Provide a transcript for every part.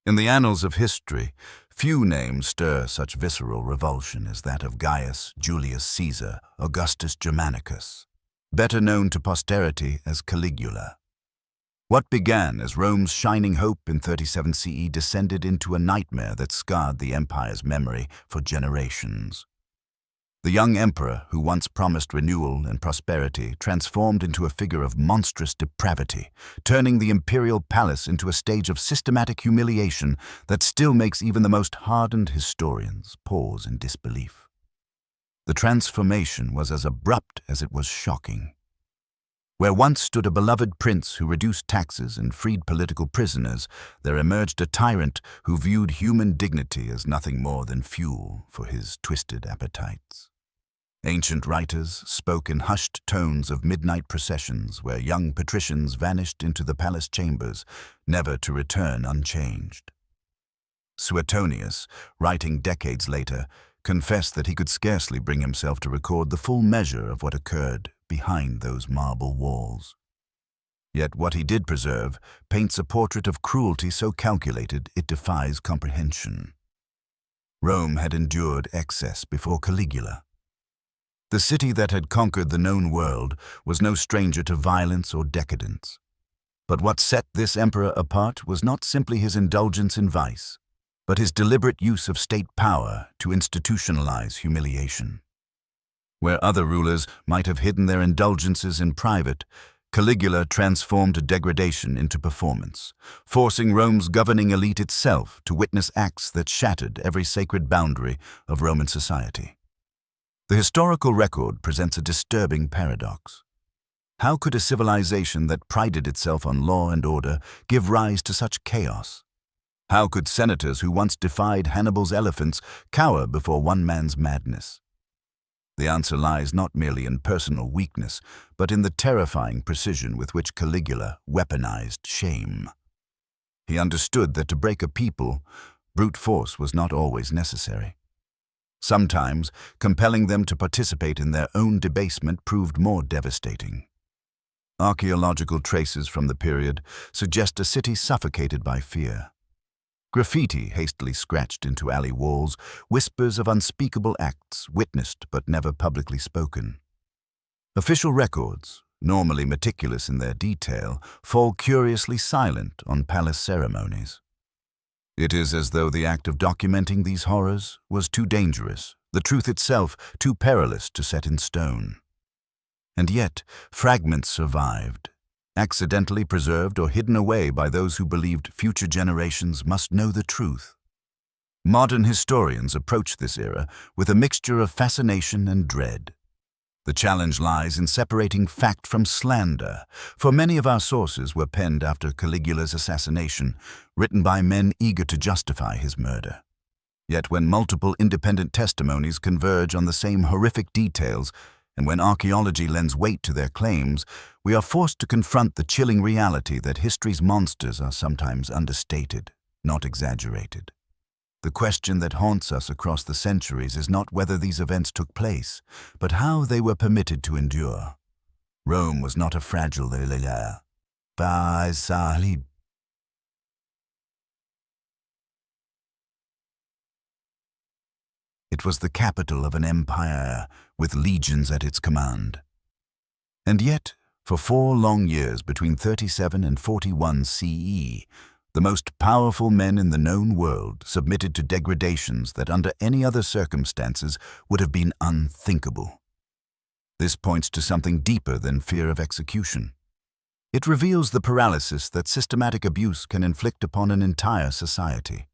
In the annals of history, few names stir such visceral revulsion as that of Gaius Julius Caesar Augustus Germanicus, better known to posterity as Caligula. What began as Rome's shining hope in 37 CE descended into a nightmare that scarred the empire's memory for generations. The young emperor, who once promised renewal and prosperity, transformed into a figure of monstrous depravity, turning the imperial palace into a stage of systematic humiliation that still makes even the most hardened historians pause in disbelief. The transformation was as abrupt as it was shocking. Where once stood a beloved prince who reduced taxes and freed political prisoners, there emerged a tyrant who viewed human dignity as nothing more than fuel for his twisted appetites. Ancient writers spoke in hushed tones of midnight processions where young patricians vanished into the palace chambers, never to return unchanged. Suetonius, writing decades later, confessed that he could scarcely bring himself to record the full measure of what occurred behind those marble walls. Yet what he did preserve paints a portrait of cruelty so calculated it defies comprehension. Rome had endured excess before Caligula. The city that had conquered the known world was no stranger to violence or decadence. But what set this emperor apart was not simply his indulgence in vice, but his deliberate use of state power to institutionalize humiliation. Where other rulers might have hidden their indulgences in private, Caligula transformed degradation into performance, forcing Rome's governing elite itself to witness acts that shattered every sacred boundary of Roman society. The historical record presents a disturbing paradox. How could a civilization that prided itself on law and order give rise to such chaos? How could senators who once defied Hannibal's elephants cower before one man's madness? The answer lies not merely in personal weakness, but in the terrifying precision with which Caligula weaponized shame. He understood that to break a people, brute force was not always necessary. Sometimes, compelling them to participate in their own debasement proved more devastating. Archaeological traces from the period suggest a city suffocated by fear. Graffiti hastily scratched into alley walls, whispers of unspeakable acts witnessed but never publicly spoken. Official records, normally meticulous in their detail, fall curiously silent on palace ceremonies. It is as though the act of documenting these horrors was too dangerous, the truth itself too perilous to set in stone. And yet, fragments survived, accidentally preserved or hidden away by those who believed future generations must know the truth. Modern historians approach this era with a mixture of fascination and dread. The challenge lies in separating fact from slander, for many of our sources were penned after Caligula's assassination, written by men eager to justify his murder. Yet when multiple independent testimonies converge on the same horrific details, and when archaeology lends weight to their claims, we are forced to confront the chilling reality that history's monsters are sometimes understated, not exaggerated. The question that haunts us across the centuries is not whether these events took place, but how they were permitted to endure. Rome was not a fragile It was the capital of an empire with legions at its command. And yet, for 4 long years between 37 and 41 CE, the most powerful men in the known world submitted to degradations that under any other circumstances would have been unthinkable. This points to something deeper than fear of execution. It reveals the paralysis that systematic abuse can inflict upon an entire society.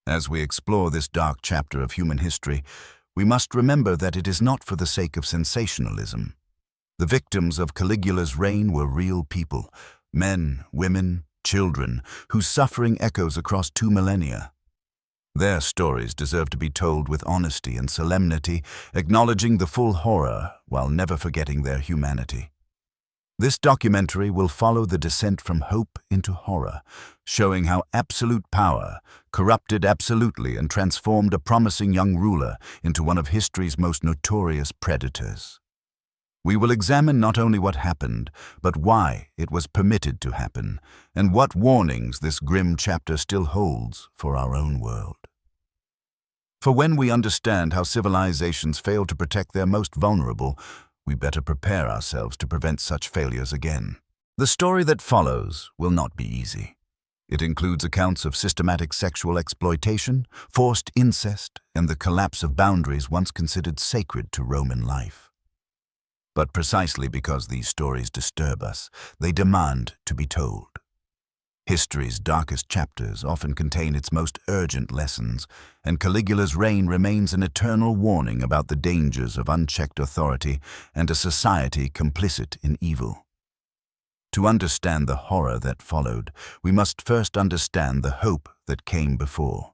As we explore this dark chapter of human history, we must remember that it is not for the sake of sensationalism. The victims of Caligula's reign were real people, men, women, children, whose suffering echoes across 2 millennia. Their stories deserve to be told with honesty and solemnity, acknowledging the full horror while never forgetting their humanity. This documentary will follow the descent from hope into horror, showing how absolute power corrupted absolutely and transformed a promising young ruler into one of history's most notorious predators. We will examine not only what happened, but why it was permitted to happen, and what warnings this grim chapter still holds for our own world. For when we understand how civilizations fail to protect their most vulnerable, we better prepare ourselves to prevent such failures again. The story that follows will not be easy. It includes accounts of systematic sexual exploitation, forced incest, and the collapse of boundaries once considered sacred to Roman life. But precisely because these stories disturb us, they demand to be told. History's darkest chapters often contain its most urgent lessons, and Caligula's reign remains an eternal warning about the dangers of unchecked authority and a society complicit in evil. To understand the horror that followed, we must first understand the hope that came before.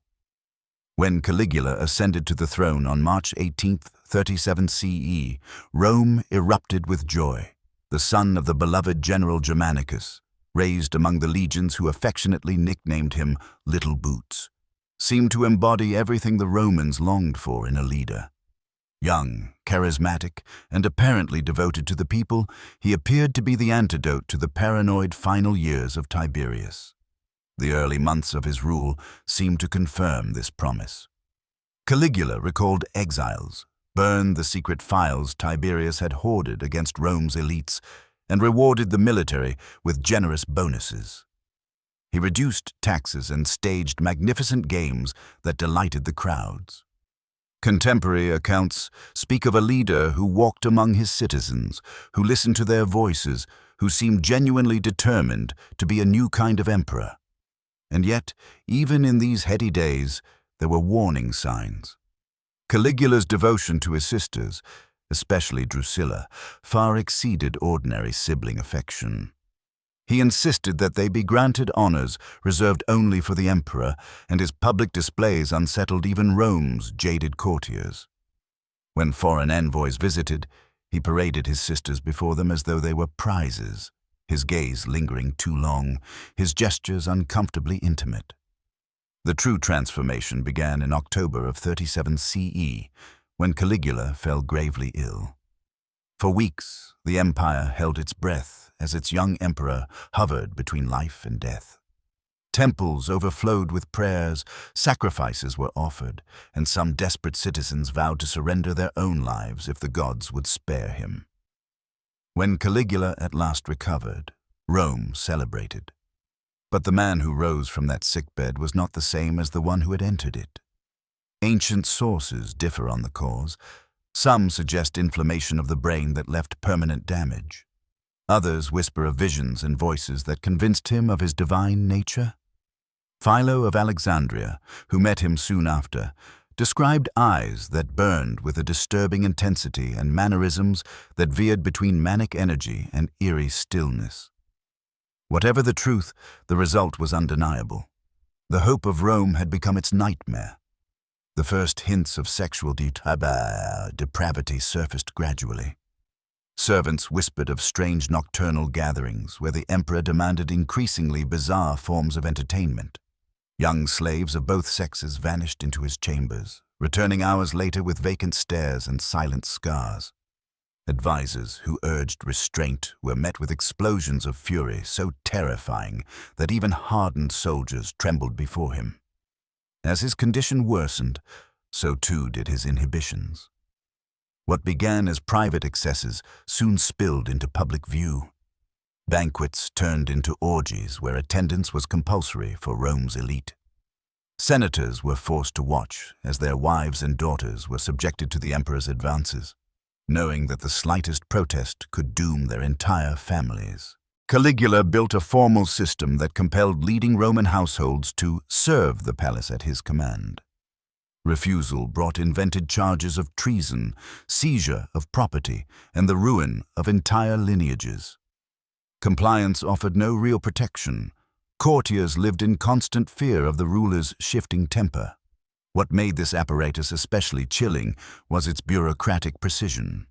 When Caligula ascended to the throne on March 18, 37 CE, Rome erupted with joy. The son of the beloved general Germanicus, raised among the legions who affectionately nicknamed him Little Boots, seemed to embody everything the Romans longed for in a leader. Young, charismatic, and apparently devoted to the people, he appeared to be the antidote to the paranoid final years of Tiberius. The early months of his rule seemed to confirm this promise. Caligula recalled exiles, burned the secret files Tiberius had hoarded against Rome's elites, and rewarded the military with generous bonuses. He reduced taxes and staged magnificent games that delighted the crowds. Contemporary accounts speak of a leader who walked among his citizens, who listened to their voices, who seemed genuinely determined to be a new kind of emperor. And yet, even in these heady days, there were warning signs. Caligula's devotion to his sisters, especially Drusilla, far exceeded ordinary sibling affection. He insisted that they be granted honors reserved only for the emperor, and his public displays unsettled even Rome's jaded courtiers. When foreign envoys visited, he paraded his sisters before them as though they were prizes, his gaze lingering too long, his gestures uncomfortably intimate. The true transformation began in October of 37 CE, when Caligula fell gravely ill. For weeks, the empire held its breath as its young emperor hovered between life and death. Temples overflowed with prayers, sacrifices were offered, and some desperate citizens vowed to surrender their own lives if the gods would spare him. When Caligula at last recovered, Rome celebrated. But the man who rose from that sickbed was not the same as the one who had entered it. Ancient sources differ on the cause. Some suggest inflammation of the brain that left permanent damage. Others whisper of visions and voices that convinced him of his divine nature. Philo of Alexandria, who met him soon after, described eyes that burned with a disturbing intensity and mannerisms that veered between manic energy and eerie stillness. Whatever the truth, the result was undeniable. The hope of Rome had become its nightmare. The first hints of sexual depravity surfaced gradually. Servants whispered of strange nocturnal gatherings where the emperor demanded increasingly bizarre forms of entertainment. Young slaves of both sexes vanished into his chambers, returning hours later with vacant stares and silent scars. Advisors who urged restraint were met with explosions of fury so terrifying that even hardened soldiers trembled before him. As his condition worsened, so too did his inhibitions. What began as private excesses soon spilled into public view. Banquets turned into orgies where attendance was compulsory for Rome's elite. Senators were forced to watch as their wives and daughters were subjected to the emperor's advances, knowing that the slightest protest could doom their entire families. Caligula built a formal system that compelled leading Roman households to serve the palace at his command. Refusal brought invented charges of treason, seizure of property, and the ruin of entire lineages. Compliance offered no real protection. Courtiers lived in constant fear of the ruler's shifting temper. What made this apparatus especially chilling was its bureaucratic precision.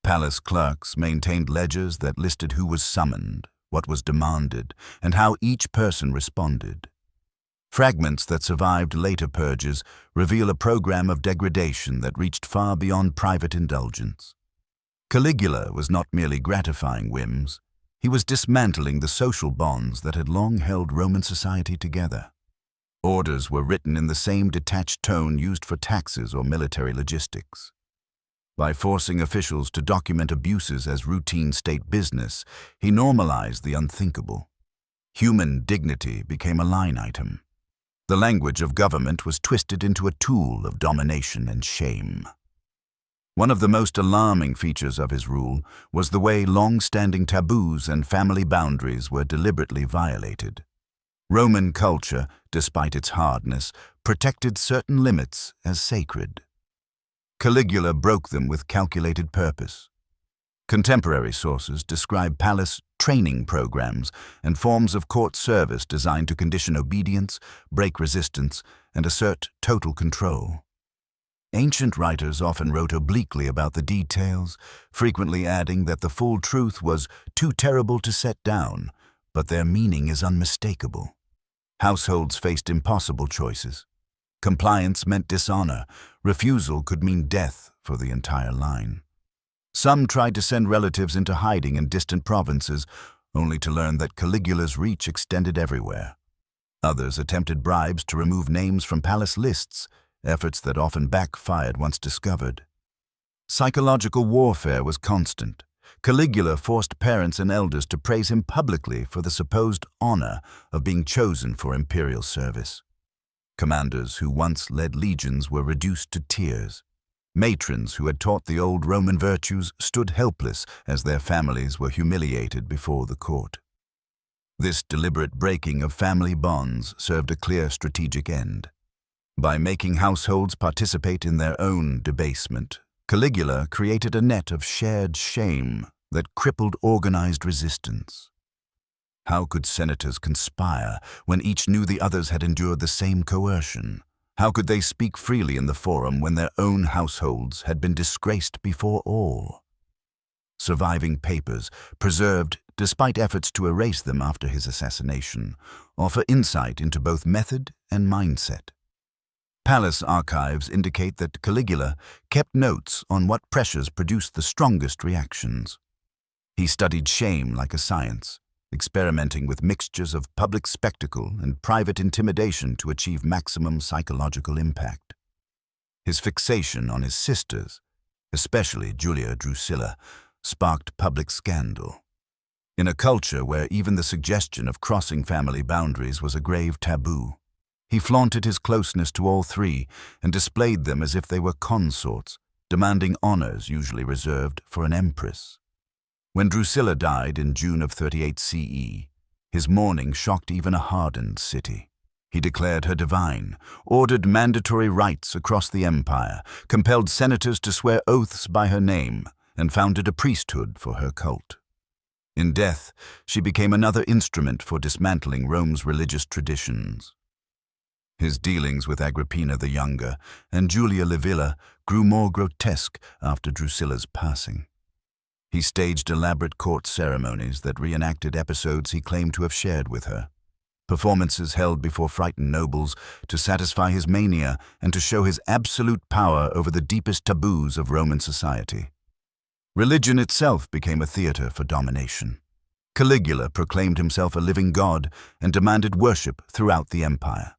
Palace clerks maintained ledgers that listed who was summoned, what was demanded, and how each person responded. Fragments that survived later purges reveal a program of degradation that reached far beyond private indulgence. Caligula was not merely gratifying whims, he was dismantling the social bonds that had long held Roman society together. Orders were written in the same detached tone used for taxes or military logistics. By forcing officials to document abuses as routine state business, he normalized the unthinkable. Human dignity became a line item. The language of government was twisted into a tool of domination and shame. One of the most alarming features of his rule was the way long-standing taboos and family boundaries were deliberately violated. Roman culture, despite its hardness, protected certain limits as sacred. Caligula broke them with calculated purpose. Contemporary sources describe palace training programs and forms of court service designed to condition obedience, break resistance, and assert total control. Ancient writers often wrote obliquely about the details, frequently adding that the full truth was too terrible to set down, but their meaning is unmistakable. Households faced impossible choices. Compliance meant dishonor. Refusal could mean death for the entire line. Some tried to send relatives into hiding in distant provinces, only to learn that Caligula's reach extended everywhere. Others attempted bribes to remove names from palace lists, efforts that often backfired once discovered. Psychological warfare was constant. Caligula forced parents and elders to praise him publicly for the supposed honor of being chosen for imperial service. Commanders who once led legions were reduced to tears. Matrons who had taught the old Roman virtues stood helpless as their families were humiliated before the court. This deliberate breaking of family bonds served a clear strategic end. By making households participate in their own debasement, Caligula created a net of shared shame that crippled organized resistance. How could senators conspire when each knew the others had endured the same coercion? How could they speak freely in the forum when their own households had been disgraced before all? Surviving papers, preserved despite efforts to erase them after his assassination, offer insight into both method and mindset. Palace archives indicate that Caligula kept notes on what pressures produced the strongest reactions. He studied shame like a science, experimenting with mixtures of public spectacle and private intimidation to achieve maximum psychological impact. His fixation on his sisters, especially Julia Drusilla, sparked public scandal. In a culture where even the suggestion of crossing family boundaries was a grave taboo, he flaunted his closeness to all three and displayed them as if they were consorts, demanding honors usually reserved for an empress. When Drusilla died in June of 38 CE, his mourning shocked even a hardened city. He declared her divine, ordered mandatory rites across the empire, compelled senators to swear oaths by her name, and founded a priesthood for her cult. In death, she became another instrument for dismantling Rome's religious traditions. His dealings with Agrippina the Younger and Julia Livilla grew more grotesque after Drusilla's passing. He staged elaborate court ceremonies that reenacted episodes he claimed to have shared with her. Performances held before frightened nobles to satisfy his mania and to show his absolute power over the deepest taboos of Roman society. Religion itself became a theater for domination. Caligula proclaimed himself a living god and demanded worship throughout the empire.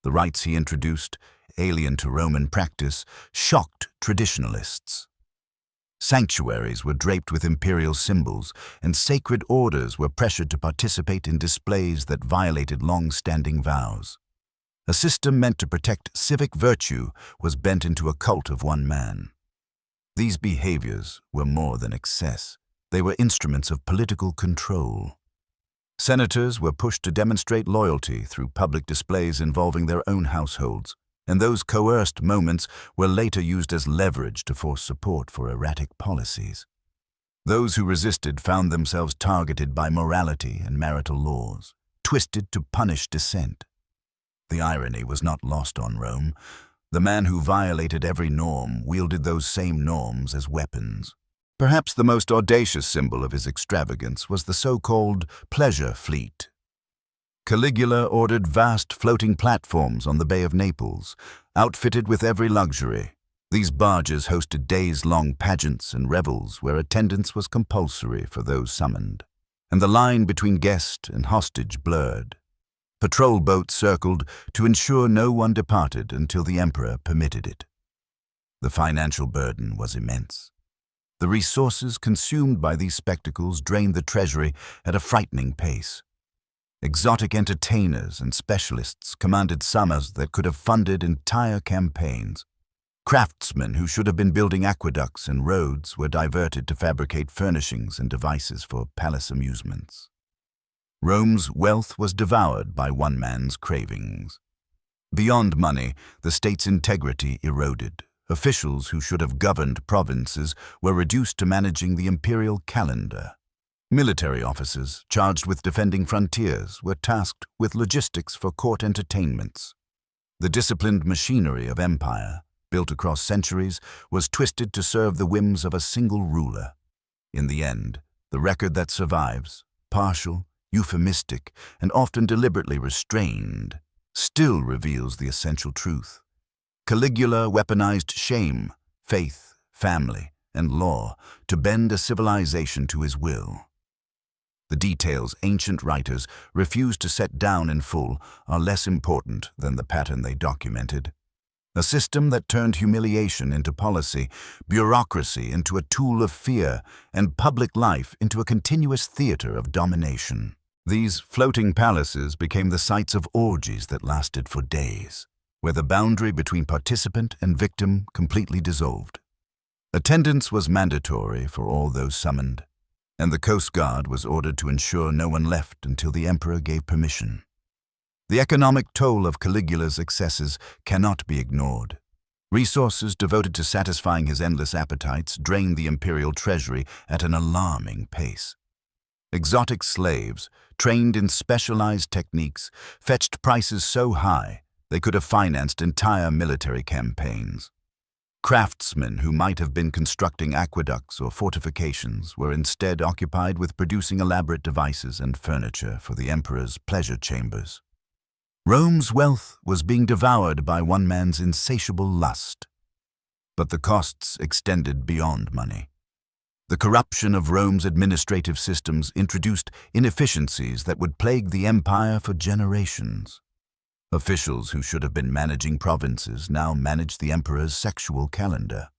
The rites he introduced, alien to Roman practice, shocked traditionalists. Sanctuaries were draped with imperial symbols, and sacred orders were pressured to participate in displays that violated long-standing vows. A system meant to protect civic virtue was bent into a cult of one man. These behaviors were more than excess. They were instruments of political control. Senators were pushed to demonstrate loyalty through public displays involving their own households, and those coerced moments were later used as leverage to force support for erratic policies. Those who resisted found themselves targeted by morality and marital laws, twisted to punish dissent. The irony was not lost on Rome. The man who violated every norm wielded those same norms as weapons. Perhaps the most audacious symbol of his extravagance was the so-called pleasure fleet. Caligula ordered vast floating platforms on the Bay of Naples, outfitted with every luxury. These barges hosted days-long pageants and revels where attendance was compulsory for those summoned, and the line between guest and hostage blurred. Patrol boats circled to ensure no one departed until the emperor permitted it. The financial burden was immense. The resources consumed by these spectacles drained the treasury at a frightening pace. Exotic entertainers and specialists commanded sums that could have funded entire campaigns. Craftsmen who should have been building aqueducts and roads were diverted to fabricate furnishings and devices for palace amusements. Rome's wealth was devoured by one man's cravings. Beyond money, the state's integrity eroded. Officials who should have governed provinces were reduced to managing the imperial calendar. Military officers charged with defending frontiers were tasked with logistics for court entertainments. The disciplined machinery of empire, built across centuries, was twisted to serve the whims of a single ruler. In the end, the record that survives, partial, euphemistic, and often deliberately restrained, still reveals the essential truth. Caligula weaponized shame, faith, family, and law to bend a civilization to his will. The details ancient writers refuse to set down in full are less important than the pattern they documented. A system that turned humiliation into policy, bureaucracy into a tool of fear, and public life into a continuous theater of domination. These floating palaces became the sites of orgies that lasted for days, where the boundary between participant and victim completely dissolved. Attendance was mandatory for all those summoned, and the Coast Guard was ordered to ensure no one left until the emperor gave permission. The economic toll of Caligula's excesses cannot be ignored. Resources devoted to satisfying his endless appetites drained the imperial treasury at an alarming pace. Exotic slaves, trained in specialized techniques, fetched prices so high they could have financed entire military campaigns. Craftsmen who might have been constructing aqueducts or fortifications were instead occupied with producing elaborate devices and furniture for the emperor's pleasure chambers. Rome's wealth was being devoured by one man's insatiable lust. But the costs extended beyond money. The corruption of Rome's administrative systems introduced inefficiencies that would plague the empire for generations. Officials who should have been managing provinces now managed the emperor's sexual calendar.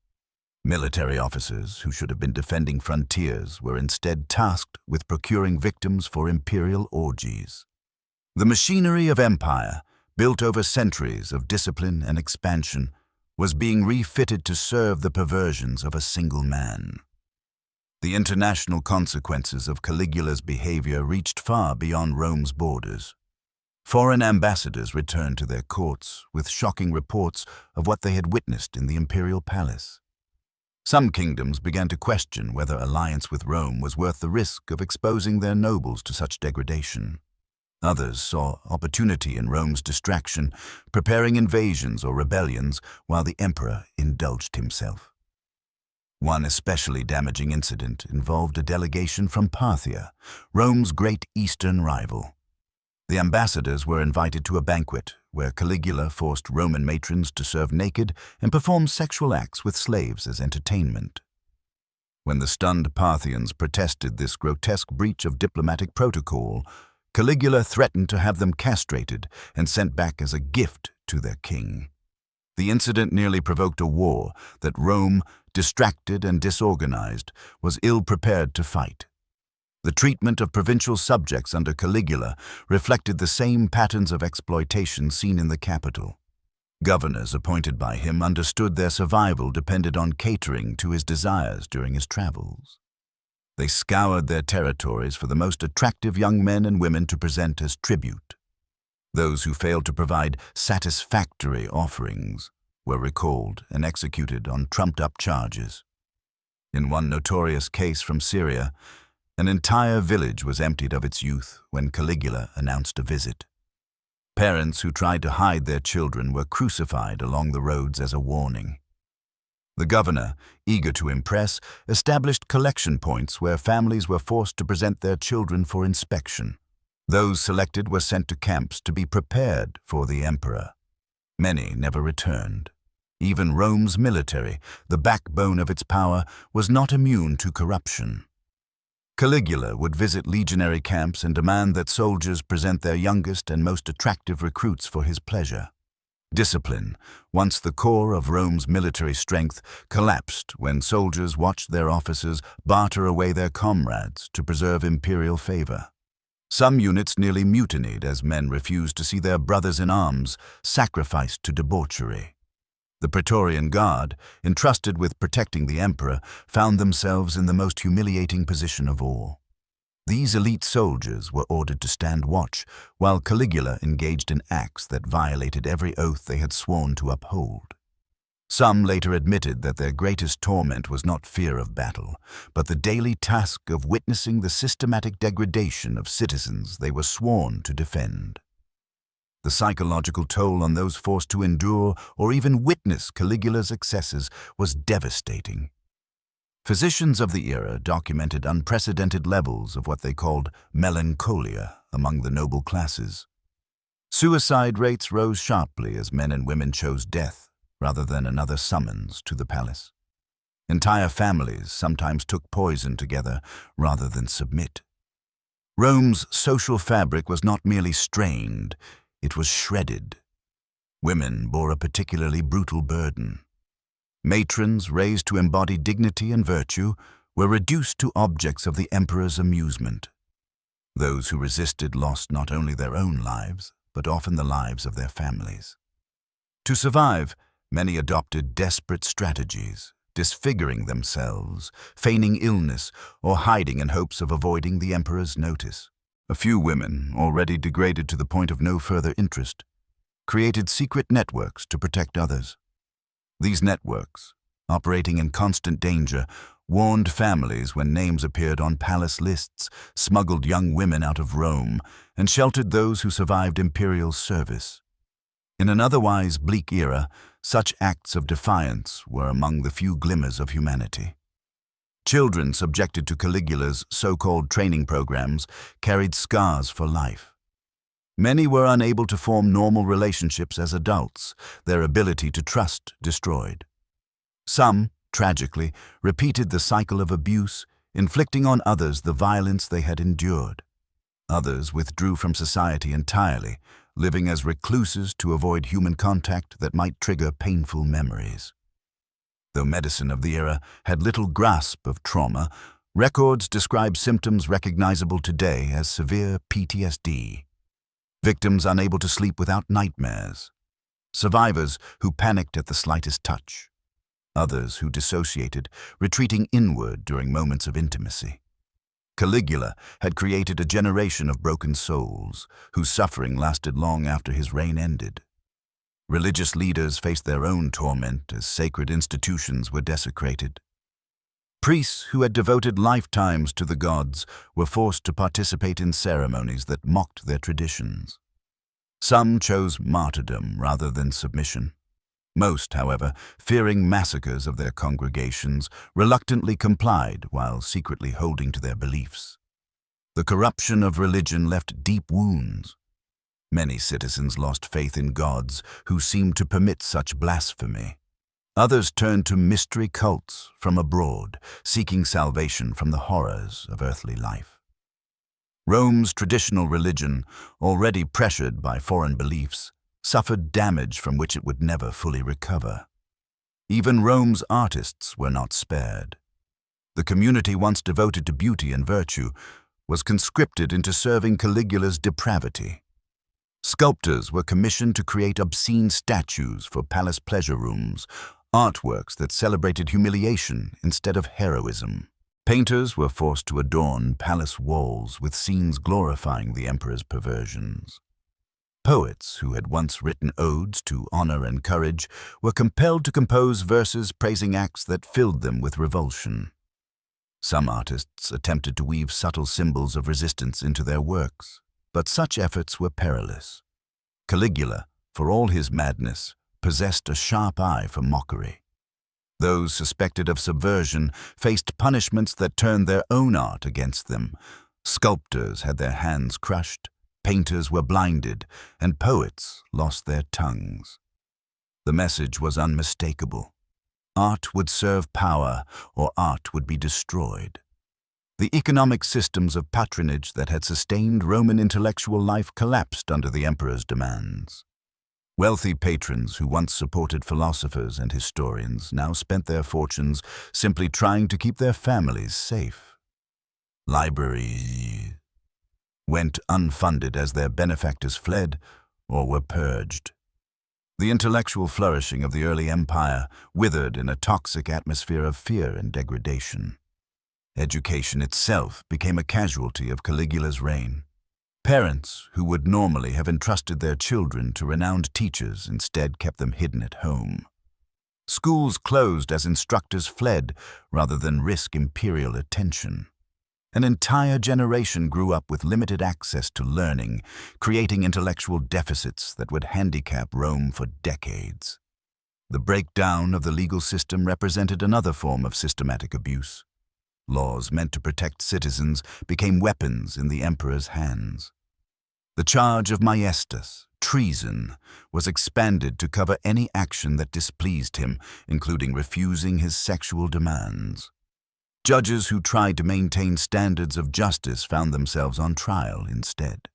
Military officers who should have been defending frontiers were instead tasked with procuring victims for imperial orgies. The machinery of empire, built over centuries of discipline and expansion, was being refitted to serve the perversions of a single man. The international consequences of Caligula's behavior reached far beyond Rome's borders. Foreign ambassadors returned to their courts with shocking reports of what they had witnessed in the imperial palace. Some kingdoms began to question whether alliance with Rome was worth the risk of exposing their nobles to such degradation. Others saw opportunity in Rome's distraction, preparing invasions or rebellions while the emperor indulged himself. One especially damaging incident involved a delegation from Parthia, Rome's great eastern rival. The ambassadors were invited to a banquet where Caligula forced Roman matrons to serve naked and perform sexual acts with slaves as entertainment. When the stunned Parthians protested this grotesque breach of diplomatic protocol, Caligula threatened to have them castrated and sent back as a gift to their king. The incident nearly provoked a war that Rome, distracted and disorganized, was ill-prepared to fight. The treatment of provincial subjects under Caligula reflected the same patterns of exploitation seen in the capital. Governors appointed by him understood their survival depended on catering to his desires during his travels. They scoured their territories for the most attractive young men and women to present as tribute. Those who failed to provide satisfactory offerings were recalled and executed on trumped-up charges. In one notorious case from Syria, an entire village was emptied of its youth when Caligula announced a visit. Parents who tried to hide their children were crucified along the roads as a warning. The governor, eager to impress, established collection points where families were forced to present their children for inspection. Those selected were sent to camps to be prepared for the emperor. Many never returned. Even Rome's military, the backbone of its power, was not immune to corruption. Caligula would visit legionary camps and demand that soldiers present their youngest and most attractive recruits for his pleasure. Discipline, once the core of Rome's military strength, collapsed when soldiers watched their officers barter away their comrades to preserve imperial favor. Some units nearly mutinied as men refused to see their brothers in arms sacrificed to debauchery. The Praetorian Guard, entrusted with protecting the emperor, found themselves in the most humiliating position of all. These elite soldiers were ordered to stand watch, while Caligula engaged in acts that violated every oath they had sworn to uphold. Some later admitted that their greatest torment was not fear of battle, but the daily task of witnessing the systematic degradation of citizens they were sworn to defend. The psychological toll on those forced to endure or even witness Caligula's excesses was devastating. Physicians of the era documented unprecedented levels of what they called melancholia among the noble classes. Suicide rates rose sharply as men and women chose death rather than another summons to the palace. Entire families sometimes took poison together rather than submit. Rome's social fabric was not merely strained, it was shredded. Women bore a particularly brutal burden. Matrons, raised to embody dignity and virtue, were reduced to objects of the emperor's amusement. Those who resisted lost not only their own lives, but often the lives of their families. To survive, many adopted desperate strategies, disfiguring themselves, feigning illness, or hiding in hopes of avoiding the emperor's notice. A few women, already degraded to the point of no further interest, created secret networks to protect others. These networks, operating in constant danger, warned families when names appeared on palace lists, smuggled young women out of Rome, and sheltered those who survived imperial service. In an otherwise bleak era, such acts of defiance were among the few glimmers of humanity. Children subjected to Caligula's so-called training programs carried scars for life. Many were unable to form normal relationships as adults, their ability to trust destroyed. Some, tragically, repeated the cycle of abuse, inflicting on others the violence they had endured. Others withdrew from society entirely, living as recluses to avoid human contact that might trigger painful memories. Though medicine of the era had little grasp of trauma, records describe symptoms recognizable today as severe PTSD. Victims unable to sleep without nightmares. Survivors who panicked at the slightest touch. Others who dissociated, retreating inward during moments of intimacy. Caligula had created a generation of broken souls, whose suffering lasted long after his reign ended. Religious leaders faced their own torment as sacred institutions were desecrated. Priests who had devoted lifetimes to the gods were forced to participate in ceremonies that mocked their traditions. Some chose martyrdom rather than submission. Most, however, fearing massacres of their congregations, reluctantly complied while secretly holding to their beliefs. The corruption of religion left deep wounds. Many citizens lost faith in gods who seemed to permit such blasphemy. Others turned to mystery cults from abroad, seeking salvation from the horrors of earthly life. Rome's traditional religion, already pressured by foreign beliefs, suffered damage from which it would never fully recover. Even Rome's artists were not spared. The community once devoted to beauty and virtue was conscripted into serving Caligula's depravity. Sculptors were commissioned to create obscene statues for palace pleasure rooms, artworks that celebrated humiliation instead of heroism. Painters were forced to adorn palace walls with scenes glorifying the emperor's perversions. Poets, who had once written odes to honor and courage, were compelled to compose verses praising acts that filled them with revulsion. Some artists attempted to weave subtle symbols of resistance into their works, but such efforts were perilous. Caligula, for all his madness, possessed a sharp eye for mockery. Those suspected of subversion faced punishments that turned their own art against them. Sculptors had their hands crushed, painters were blinded, and poets lost their tongues. The message was unmistakable. Art would serve power, or art would be destroyed. The economic systems of patronage that had sustained Roman intellectual life collapsed under the emperor's demands. Wealthy patrons who once supported philosophers and historians now spent their fortunes simply trying to keep their families safe. Libraries went unfunded as their benefactors fled or were purged. The intellectual flourishing of the early empire withered in a toxic atmosphere of fear and degradation. Education itself became a casualty of Caligula's reign. Parents who would normally have entrusted their children to renowned teachers instead kept them hidden at home. Schools closed as instructors fled rather than risk imperial attention. An entire generation grew up with limited access to learning, creating intellectual deficits that would handicap Rome for decades. The breakdown of the legal system represented another form of systematic abuse. Laws meant to protect citizens became weapons in the emperor's hands. The charge of maiestas, treason, was expanded to cover any action that displeased him, including refusing his sexual demands. Judges who tried to maintain standards of justice found themselves on trial instead.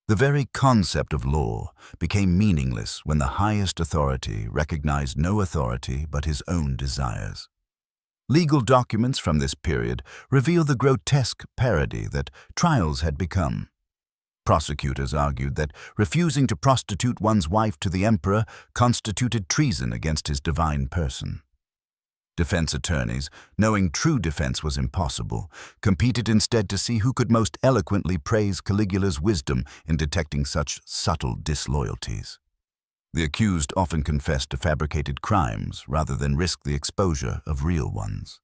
The very concept of law became meaningless when the highest authority recognized no authority but his own desires. Legal documents from this period reveal the grotesque parody that trials had become. Prosecutors argued that refusing to prostitute one's wife to the emperor constituted treason against his divine person. Defense attorneys, knowing true defense was impossible, competed instead to see who could most eloquently praise Caligula's wisdom in detecting such subtle disloyalties. The accused often confessed to fabricated crimes rather than risk the exposure of real ones.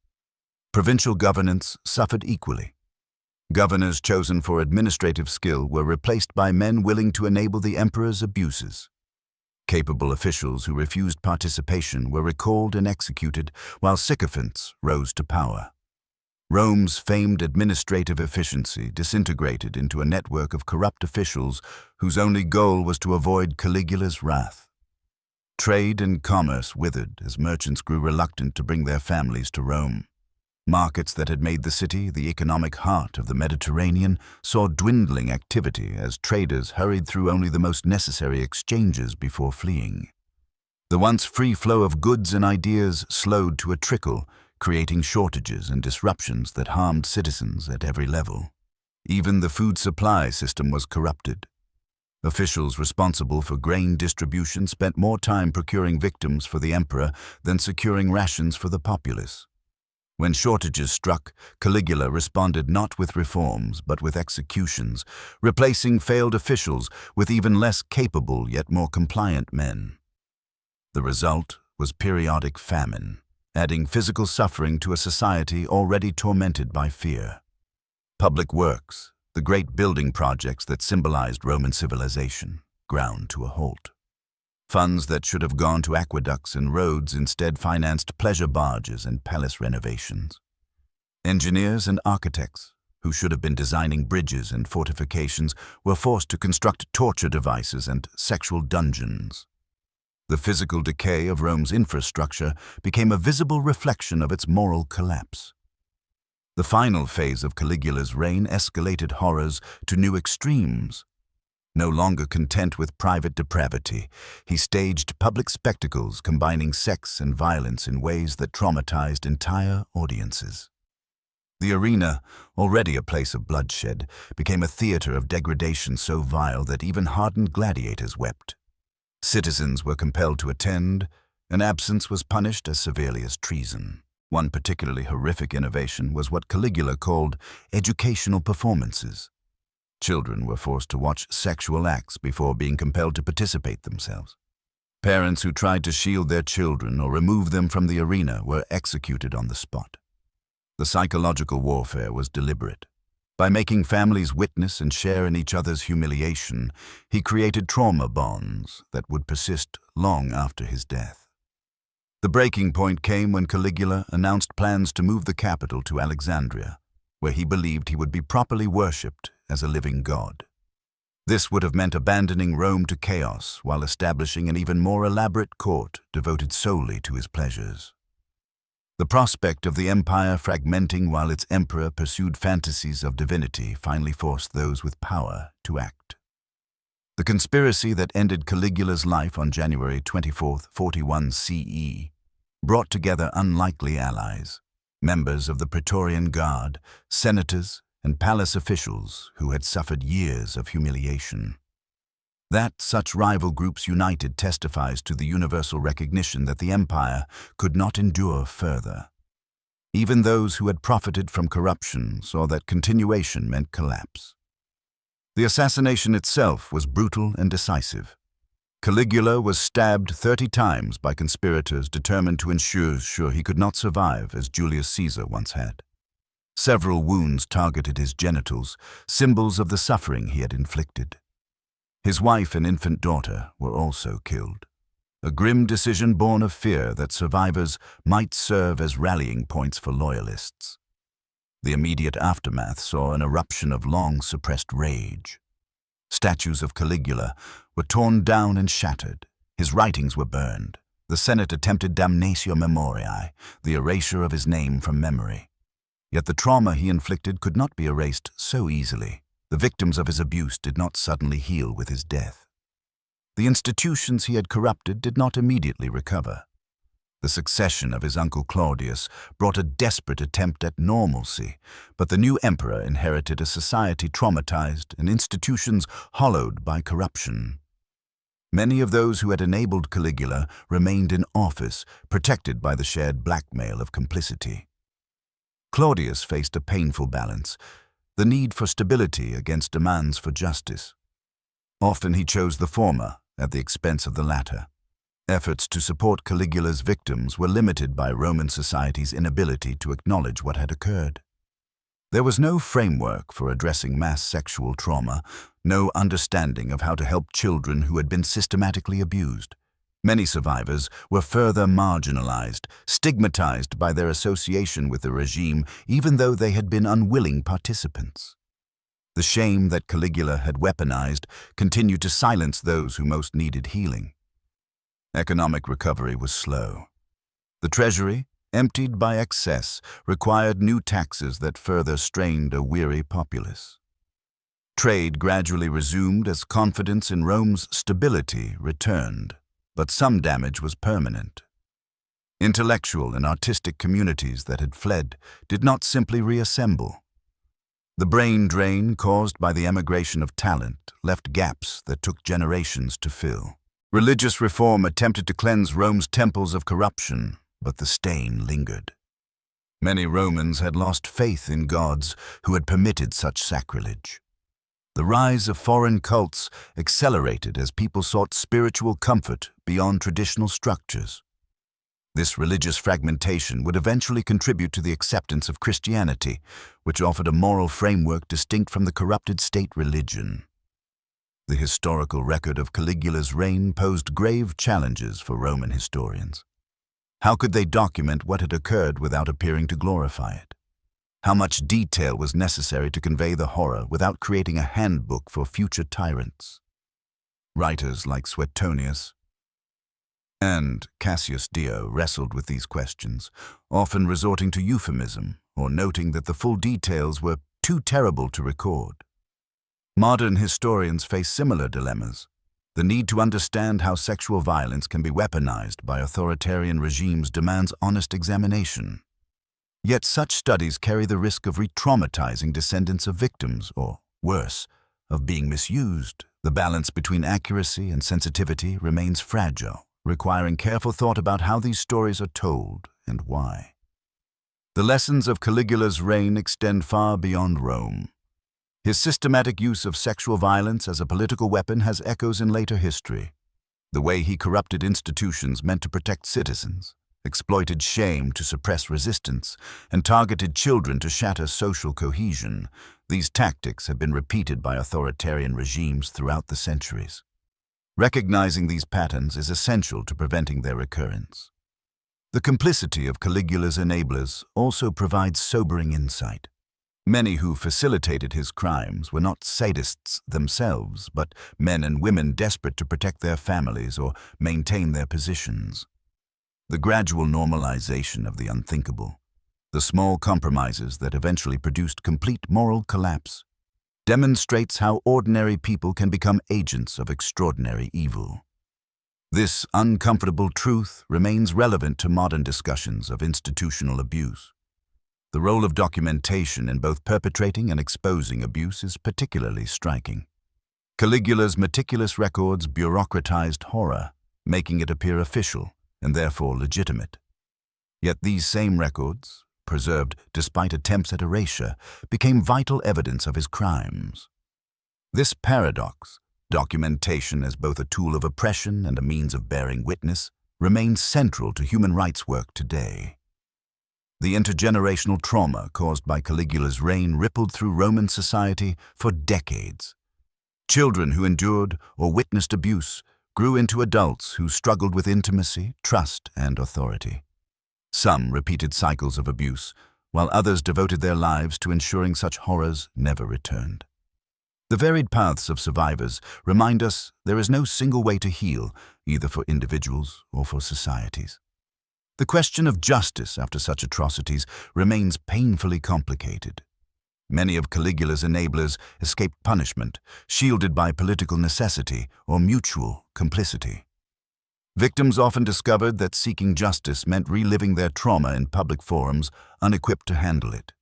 Provincial governance suffered equally. Governors chosen for administrative skill were replaced by men willing to enable the emperor's abuses. Capable officials who refused participation were recalled and executed, while sycophants rose to power. Rome's famed administrative efficiency disintegrated into a network of corrupt officials whose only goal was to avoid Caligula's wrath. Trade and commerce withered as merchants grew reluctant to bring their families to Rome. Markets that had made the city the economic heart of the Mediterranean saw dwindling activity as traders hurried through only the most necessary exchanges before fleeing. The once free flow of goods and ideas slowed to a trickle, creating shortages and disruptions that harmed citizens at every level. Even the food supply system was corrupted. Officials responsible for grain distribution spent more time procuring victims for the emperor than securing rations for the populace. When shortages struck, Caligula responded not with reforms but with executions, replacing failed officials with even less capable yet more compliant men. The result was periodic famine, adding physical suffering to a society already tormented by fear. Public works, the great building projects that symbolized Roman civilization, ground to a halt. Funds that should have gone to aqueducts and roads instead financed pleasure barges and palace renovations. Engineers and architects, who should have been designing bridges and fortifications, were forced to construct torture devices and sexual dungeons. The physical decay of Rome's infrastructure became a visible reflection of its moral collapse. The final phase of Caligula's reign escalated horrors to new extremes. No longer content with private depravity, he staged public spectacles combining sex and violence in ways that traumatized entire audiences. The arena, already a place of bloodshed, became a theater of degradation so vile that even hardened gladiators wept. Citizens were compelled to attend, and absence was punished as severely as treason. One particularly horrific innovation was what Caligula called educational performances. Children were forced to watch sexual acts before being compelled to participate themselves. Parents who tried to shield their children or remove them from the arena were executed on the spot. The psychological warfare was deliberate. By making families witness and share in each other's humiliation, he created trauma bonds that would persist long after his death. The breaking point came when Caligula announced plans to move the capital to Alexandria, where he believed he would be properly worshipped as a living god. This would have meant abandoning Rome to chaos while establishing an even more elaborate court devoted solely to his pleasures. The prospect of the empire fragmenting while its emperor pursued fantasies of divinity finally forced those with power to act. The conspiracy that ended Caligula's life on January 24, 41 CE, brought together unlikely allies, members of the Praetorian Guard, senators, and palace officials who had suffered years of humiliation. That such rival groups united testifies to the universal recognition that the empire could not endure further. Even those who had profited from corruption saw that continuation meant collapse. The assassination itself was brutal and decisive. Caligula was stabbed 30 times by conspirators determined to ensure he could not survive as Julius Caesar once had. Several wounds targeted his genitals, symbols of the suffering he had inflicted. His wife and infant daughter were also killed, a grim decision born of fear that survivors might serve as rallying points for loyalists. The immediate aftermath saw an eruption of long-suppressed rage. Statues of Caligula were torn down and shattered. His writings were burned. The Senate attempted damnatio memoriae, the erasure of his name from memory. Yet the trauma he inflicted could not be erased so easily. The victims of his abuse did not suddenly heal with his death. The institutions he had corrupted did not immediately recover. The succession of his uncle Claudius brought a desperate attempt at normalcy, but the new emperor inherited a society traumatized and institutions hollowed by corruption. Many of those who had enabled Caligula remained in office, protected by the shared blackmail of complicity. Claudius faced a painful balance, the need for stability against demands for justice. Often he chose the former at the expense of the latter. Efforts to support Caligula's victims were limited by Roman society's inability to acknowledge what had occurred. There was no framework for addressing mass sexual trauma, no understanding of how to help children who had been systematically abused. Many survivors were further marginalized, stigmatized by their association with the regime, even though they had been unwilling participants. The shame that Caligula had weaponized continued to silence those who most needed healing. Economic recovery was slow. The treasury, emptied by excess, required new taxes that further strained a weary populace. Trade gradually resumed as confidence in Rome's stability returned, but some damage was permanent. Intellectual and artistic communities that had fled did not simply reassemble. The brain drain caused by the emigration of talent left gaps that took generations to fill. Religious reform attempted to cleanse Rome's temples of corruption, but the stain lingered. Many Romans had lost faith in gods who had permitted such sacrilege. The rise of foreign cults accelerated as people sought spiritual comfort beyond traditional structures. This religious fragmentation would eventually contribute to the acceptance of Christianity, which offered a moral framework distinct from the corrupted state religion. The historical record of Caligula's reign posed grave challenges for Roman historians. How could they document what had occurred without appearing to glorify it? How much detail was necessary to convey the horror without creating a handbook for future tyrants? Writers like Suetonius and Cassius Dio wrestled with these questions, often resorting to euphemism or noting that the full details were too terrible to record. Modern historians face similar dilemmas. The need to understand how sexual violence can be weaponized by authoritarian regimes demands honest examination. Yet such studies carry the risk of re-traumatizing descendants of victims, or, worse, of being misused. The balance between accuracy and sensitivity remains fragile, requiring careful thought about how these stories are told and why. The lessons of Caligula's reign extend far beyond Rome. His systematic use of sexual violence as a political weapon has echoes in later history. The way he corrupted institutions meant to protect citizens, exploited shame to suppress resistance, and targeted children to shatter social cohesion. These tactics have been repeated by authoritarian regimes throughout the centuries. Recognizing these patterns is essential to preventing their recurrence. The complicity of Caligula's enablers also provides sobering insight. Many who facilitated his crimes were not sadists themselves, but men and women desperate to protect their families or maintain their positions. The gradual normalization of the unthinkable, the small compromises that eventually produced complete moral collapse, demonstrates how ordinary people can become agents of extraordinary evil. This uncomfortable truth remains relevant to modern discussions of institutional abuse. The role of documentation in both perpetrating and exposing abuse is particularly striking. Caligula's meticulous records bureaucratized horror, making it appear official and therefore legitimate. Yet these same records, preserved despite attempts at erasure, became vital evidence of his crimes. This paradox, documentation as both a tool of oppression and a means of bearing witness, remains central to human rights work today. The intergenerational trauma caused by Caligula's reign rippled through Roman society for decades. Children who endured or witnessed abuse grew into adults who struggled with intimacy, trust, and authority. Some repeated cycles of abuse, while others devoted their lives to ensuring such horrors never returned. The varied paths of survivors remind us there is no single way to heal, either for individuals or for societies. The question of justice after such atrocities remains painfully complicated. Many of Caligula's enablers escaped punishment, shielded by political necessity or mutual complicity. Victims often discovered that seeking justice meant reliving their trauma in public forums, unequipped to handle it.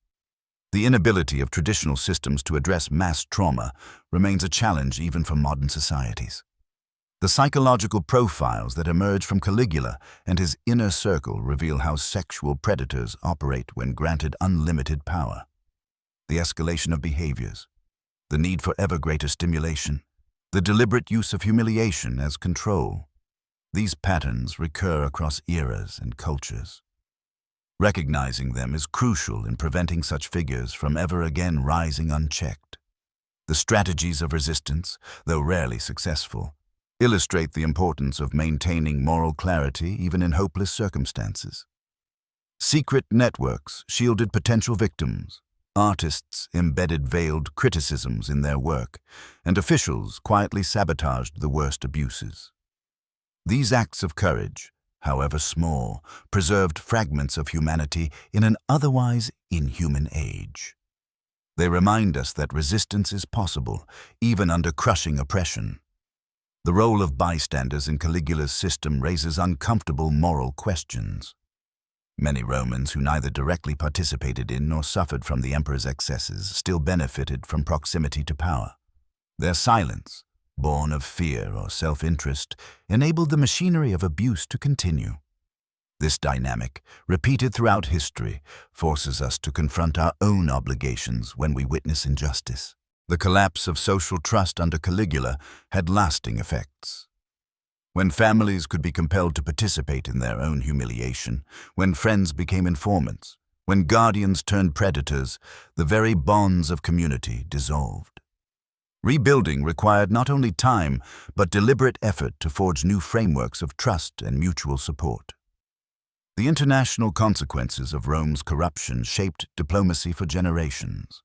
The inability of traditional systems to address mass trauma remains a challenge even for modern societies. The psychological profiles that emerge from Caligula and his inner circle reveal how sexual predators operate when granted unlimited power. The escalation of behaviors, the need for ever greater stimulation, the deliberate use of humiliation as control. These patterns recur across eras and cultures. Recognizing them is crucial in preventing such figures from ever again rising unchecked. The strategies of resistance, though rarely successful, illustrate the importance of maintaining moral clarity even in hopeless circumstances. Secret networks shielded potential victims, artists embedded veiled criticisms in their work, and officials quietly sabotaged the worst abuses. These acts of courage, however small, preserved fragments of humanity in an otherwise inhuman age. They remind us that resistance is possible, even under crushing oppression. The role of bystanders in Caligula's system raises uncomfortable moral questions. Many Romans who neither directly participated in nor suffered from the emperor's excesses still benefited from proximity to power. Their silence, born of fear or self-interest, enabled the machinery of abuse to continue. This dynamic, repeated throughout history, forces us to confront our own obligations when we witness injustice. The collapse of social trust under Caligula had lasting effects. When families could be compelled to participate in their own humiliation, when friends became informants, when guardians turned predators, the very bonds of community dissolved. Rebuilding required not only time, but deliberate effort to forge new frameworks of trust and mutual support. The international consequences of Rome's corruption shaped diplomacy for generations.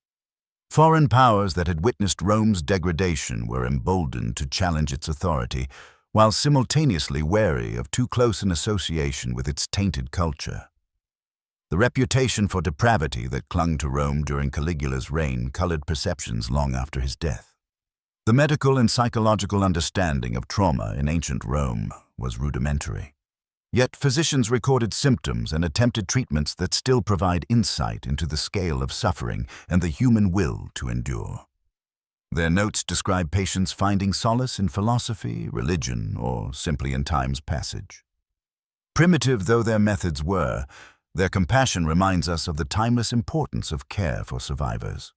Foreign powers that had witnessed Rome's degradation were emboldened to challenge its authority, while simultaneously wary of too close an association with its tainted culture. The reputation for depravity that clung to Rome during Caligula's reign colored perceptions long after his death. The medical and psychological understanding of trauma in ancient Rome was rudimentary. Yet physicians recorded symptoms and attempted treatments that still provide insight into the scale of suffering and the human will to endure. Their notes describe patients finding solace in philosophy, religion, or simply in time's passage. Primitive though their methods were, their compassion reminds us of the timeless importance of care for survivors.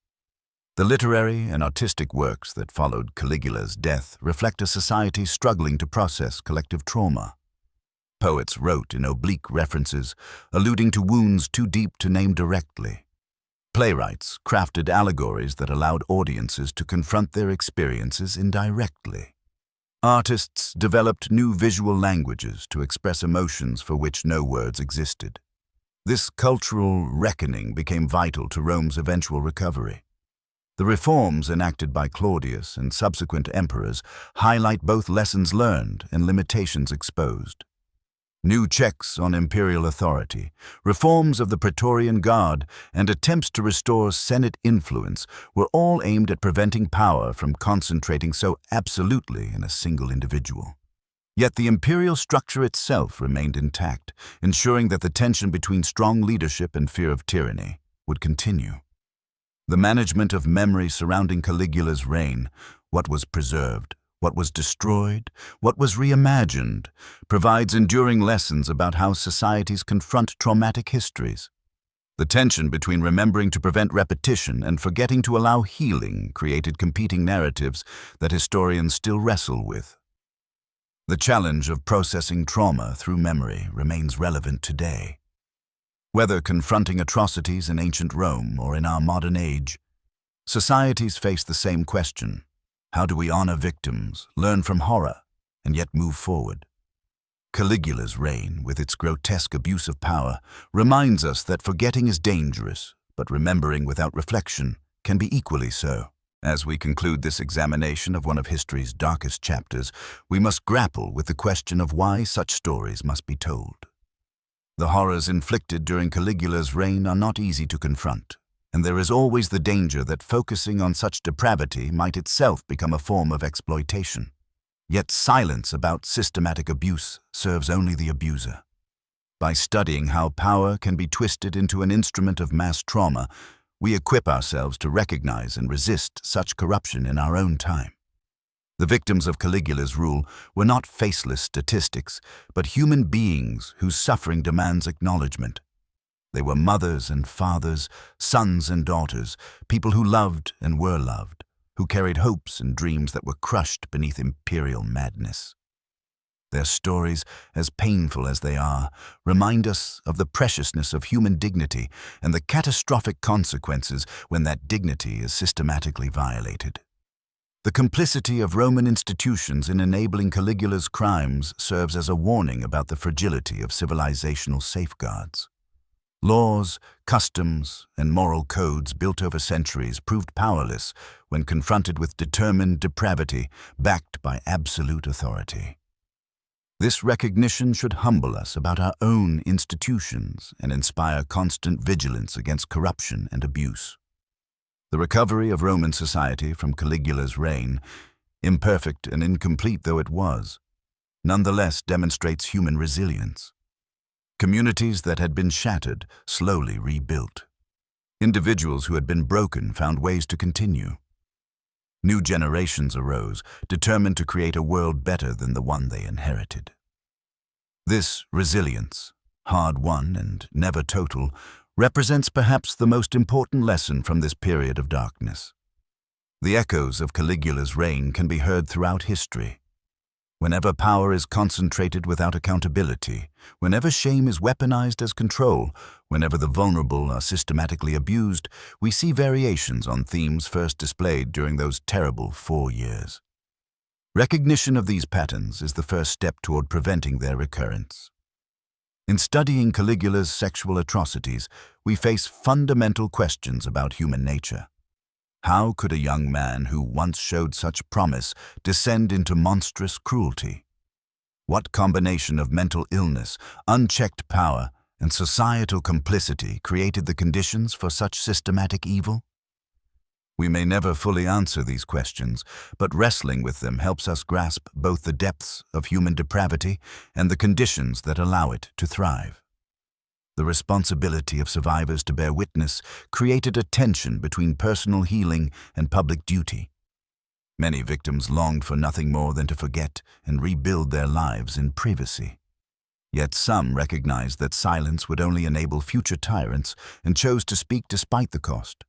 The literary and artistic works that followed Caligula's death reflect a society struggling to process collective trauma. Poets wrote in oblique references, alluding to wounds too deep to name directly. Playwrights crafted allegories that allowed audiences to confront their experiences indirectly. Artists developed new visual languages to express emotions for which no words existed. This cultural reckoning became vital to Rome's eventual recovery. The reforms enacted by Claudius and subsequent emperors highlight both lessons learned and limitations exposed. New checks on imperial authority, reforms of the Praetorian Guard, and attempts to restore Senate influence were all aimed at preventing power from concentrating so absolutely in a single individual. Yet the imperial structure itself remained intact, ensuring that the tension between strong leadership and fear of tyranny would continue. The management of memory surrounding Caligula's reign, what was preserved, what was destroyed, what was reimagined, provides enduring lessons about how societies confront traumatic histories. The tension between remembering to prevent repetition and forgetting to allow healing created competing narratives that historians still wrestle with. The challenge of processing trauma through memory remains relevant today. Whether confronting atrocities in ancient Rome or in our modern age, societies face the same question. How do we honor victims, learn from horror, and yet move forward? Caligula's reign, with its grotesque abuse of power, reminds us that forgetting is dangerous, but remembering without reflection can be equally so. As we conclude this examination of one of history's darkest chapters, we must grapple with the question of why such stories must be told. The horrors inflicted during Caligula's reign are not easy to confront, and there is always the danger that focusing on such depravity might itself become a form of exploitation. Yet silence about systematic abuse serves only the abuser. By studying how power can be twisted into an instrument of mass trauma, we equip ourselves to recognize and resist such corruption in our own time. The victims of Caligula's rule were not faceless statistics, but human beings whose suffering demands acknowledgement. They were mothers and fathers, sons and daughters, people who loved and were loved, who carried hopes and dreams that were crushed beneath imperial madness. Their stories, as painful as they are, remind us of the preciousness of human dignity and the catastrophic consequences when that dignity is systematically violated. The complicity of Roman institutions in enabling Caligula's crimes serves as a warning about the fragility of civilizational safeguards. Laws, customs, and moral codes built over centuries proved powerless when confronted with determined depravity backed by absolute authority. This recognition should humble us about our own institutions and inspire constant vigilance against corruption and abuse. The recovery of Roman society from Caligula's reign, imperfect and incomplete though it was, nonetheless demonstrates human resilience. Communities that had been shattered slowly rebuilt. Individuals who had been broken found ways to continue. New generations arose, determined to create a world better than the one they inherited. This resilience, hard-won and never total, represents perhaps the most important lesson from this period of darkness. The echoes of Caligula's reign can be heard throughout history. Whenever power is concentrated without accountability, whenever shame is weaponized as control, whenever the vulnerable are systematically abused, we see variations on themes first displayed during those terrible 4 years. Recognition of these patterns is the first step toward preventing their recurrence. In studying Caligula's sexual atrocities, we face fundamental questions about human nature. How could a young man who once showed such promise descend into monstrous cruelty? What combination of mental illness, unchecked power, and societal complicity created the conditions for such systematic evil? We may never fully answer these questions, but wrestling with them helps us grasp both the depths of human depravity and the conditions that allow it to thrive. The responsibility of survivors to bear witness created a tension between personal healing and public duty. Many victims longed for nothing more than to forget and rebuild their lives in privacy. Yet some recognized that silence would only enable future tyrants and chose to speak despite the cost.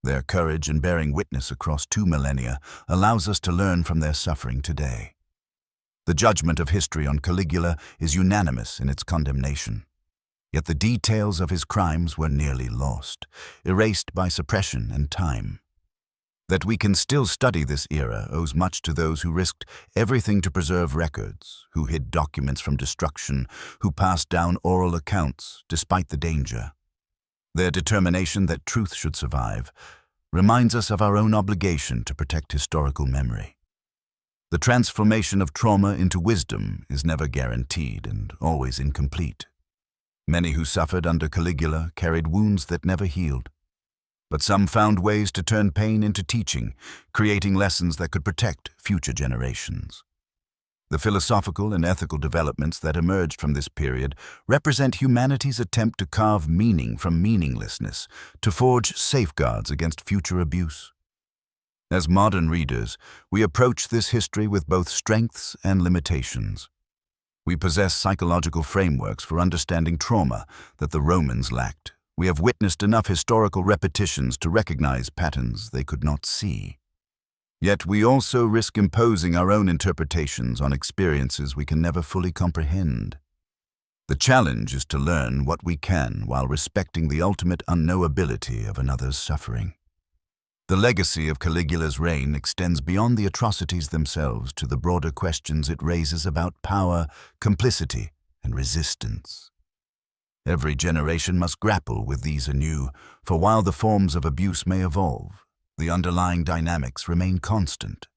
Their courage in bearing witness across 2 millennia allows us to learn from their suffering today. The judgment of history on Caligula is unanimous in its condemnation. Yet the details of his crimes were nearly lost, erased by suppression and time. That we can still study this era owes much to those who risked everything to preserve records, who hid documents from destruction, who passed down oral accounts despite the danger. Their determination that truth should survive reminds us of our own obligation to protect historical memory. The transformation of trauma into wisdom is never guaranteed and always incomplete. Many who suffered under Caligula carried wounds that never healed. But some found ways to turn pain into teaching, creating lessons that could protect future generations. The philosophical and ethical developments that emerged from this period represent humanity's attempt to carve meaning from meaninglessness, to forge safeguards against future abuse. As modern readers, we approach this history with both strengths and limitations. We possess psychological frameworks for understanding trauma that the Romans lacked. We have witnessed enough historical repetitions to recognize patterns they could not see. Yet we also risk imposing our own interpretations on experiences we can never fully comprehend. The challenge is to learn what we can while respecting the ultimate unknowability of another's suffering. The legacy of Caligula's reign extends beyond the atrocities themselves to the broader questions it raises about power, complicity, and resistance. Every generation must grapple with these anew, for while the forms of abuse may evolve, the underlying dynamics remain constant.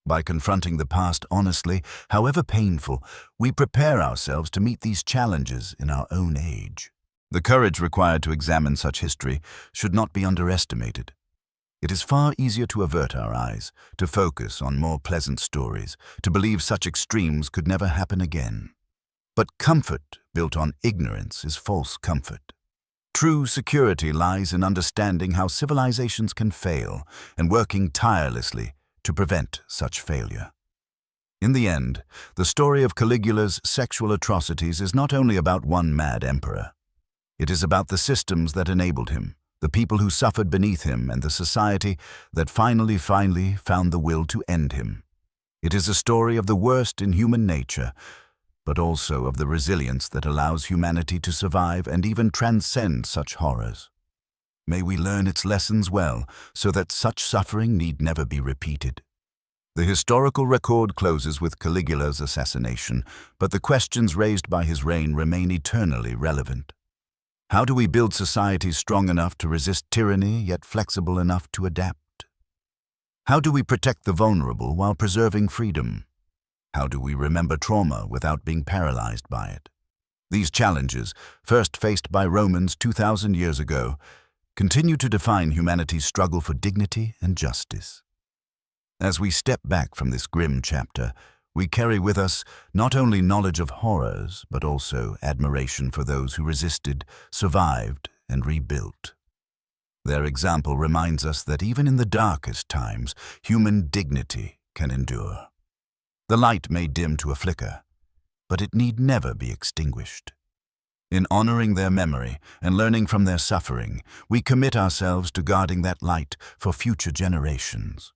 By confronting the past honestly, however painful, we prepare ourselves to meet these challenges in our own age. The courage required to examine such history should not be underestimated. It is far easier to avert our eyes, to focus on more pleasant stories, to believe such extremes could never happen again. But comfort built on ignorance is false comfort. True security lies in understanding how civilizations can fail and working tirelessly to prevent such failure. In the end, the story of Caligula's sexual atrocities is not only about one mad emperor. It is about the systems that enabled him, the people who suffered beneath him, and the society that finally found the will to end him. It is a story of the worst in human nature, but also of the resilience that allows humanity to survive and even transcend such horrors. May we learn its lessons well, so that such suffering need never be repeated. The historical record closes with Caligula's assassination, but the questions raised by his reign remain eternally relevant. How do we build societies strong enough to resist tyranny, yet flexible enough to adapt? How do we protect the vulnerable while preserving freedom? How do we remember trauma without being paralyzed by it? These challenges, first faced by Romans 2,000 years ago, continue to define humanity's struggle for dignity and justice. As we step back from this grim chapter, we carry with us not only knowledge of horrors, but also admiration for those who resisted, survived, and rebuilt. Their example reminds us that even in the darkest times, human dignity can endure. The light may dim to a flicker, but it need never be extinguished. In honoring their memory and learning from their suffering, we commit ourselves to guarding that light for future generations.